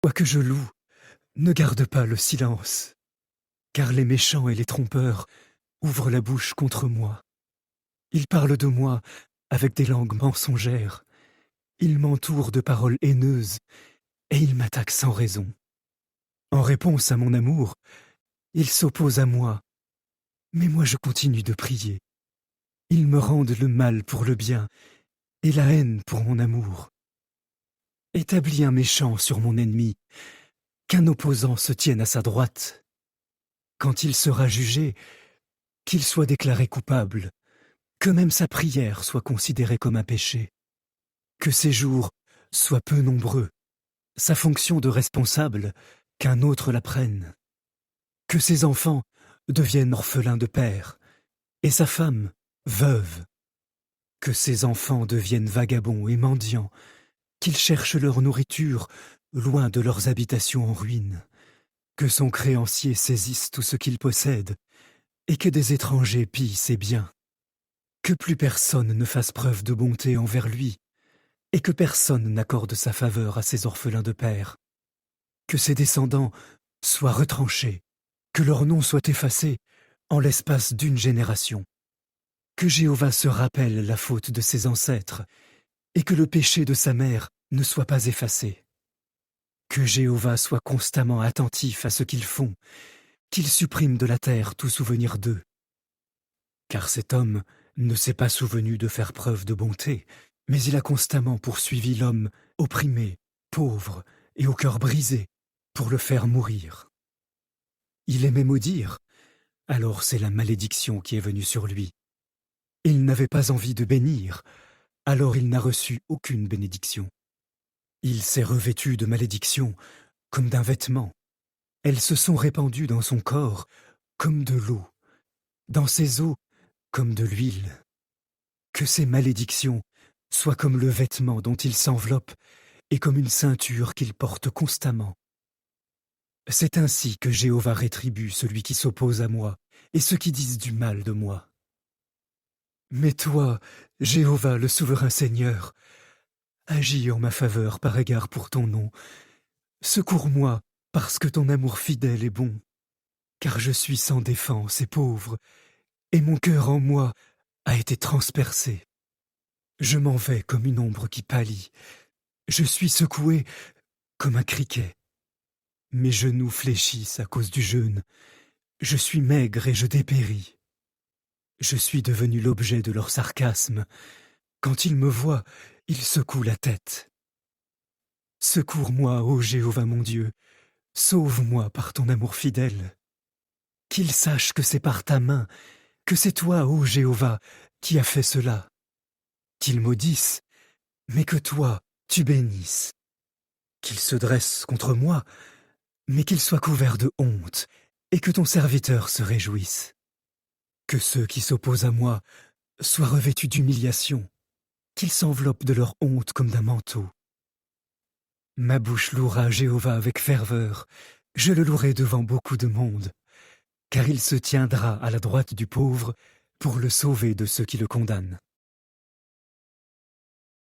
Toi que je loue, ne garde pas le silence, car les méchants et les trompeurs ouvrent la bouche contre moi. Ils parlent de moi avec des langues mensongères, ils m'entourent de paroles haineuses, et ils m'attaquent sans raison. En réponse à mon amour, ils s'opposent à moi, mais moi je continue de prier. Ils me rendent le mal pour le bien, et la haine pour mon amour. Établis un méchant sur mon ennemi, qu'un opposant se tienne à sa droite. Quand il sera jugé, qu'il soit déclaré coupable, que même sa prière soit considérée comme un péché, que ses jours soient peu nombreux, sa fonction de responsable, qu'un autre la prenne, que ses enfants deviennent orphelins de père, et sa femme veuve, que ses enfants deviennent vagabonds et mendiants, qu'ils cherchent leur nourriture loin de leurs habitations en ruine, que son créancier saisisse tout ce qu'il possède, et que des étrangers pillent ses biens, que plus personne ne fasse preuve de bonté envers lui, et que personne n'accorde sa faveur à ses orphelins de père, que ses descendants soient retranchés, que leur nom soit effacé en l'espace d'une génération, que Jéhovah se rappelle la faute de ses ancêtres, et que le péché de sa mère ne soit pas effacé. Que Jéhovah soit constamment attentif à ce qu'ils font, qu'il supprime de la terre tout souvenir d'eux. Car cet homme ne s'est pas souvenu de faire preuve de bonté, mais il a constamment poursuivi l'homme opprimé, pauvre et au cœur brisé, pour le faire mourir. Il aimait maudire, alors c'est la malédiction qui est venue sur lui. Il n'avait pas envie de bénir, alors il n'a reçu aucune bénédiction. Il s'est revêtu de malédiction comme d'un vêtement. Elles se sont répandues dans son corps comme de l'eau, dans ses os comme de l'huile. Que ces malédictions soient comme le vêtement dont il s'enveloppe et comme une ceinture qu'il porte constamment. C'est ainsi que Jéhovah rétribue celui qui s'oppose à moi et ceux qui disent du mal de moi. Mais toi, Jéhovah le souverain Seigneur, agis en ma faveur par égard pour ton nom. Secours-moi parce que ton amour fidèle est bon, car je suis sans défense et pauvre, et mon cœur en moi a été transpercé. Je m'en vais comme une ombre qui pâlit, je suis secoué comme un criquet. Mes genoux fléchissent à cause du jeûne, je suis maigre et je dépéris. Je suis devenu l'objet de leur sarcasme. Quand ils me voient, ils secouent la tête. Secours-moi, ô Jéhovah mon Dieu, sauve-moi par ton amour fidèle. Qu'ils sachent que c'est par ta main, que c'est toi, ô Jéhovah, qui as fait cela. Qu'ils maudissent, mais que toi, tu bénisses. Qu'ils se dressent contre moi, mais qu'ils soient couverts de honte, et que ton serviteur se réjouisse. Que ceux qui s'opposent à moi soient revêtus d'humiliation, qu'ils s'enveloppent de leur honte comme d'un manteau. Ma bouche louera Jéhovah avec ferveur, je le louerai devant beaucoup de monde, car il se tiendra à la droite du pauvre pour le sauver de ceux qui le condamnent.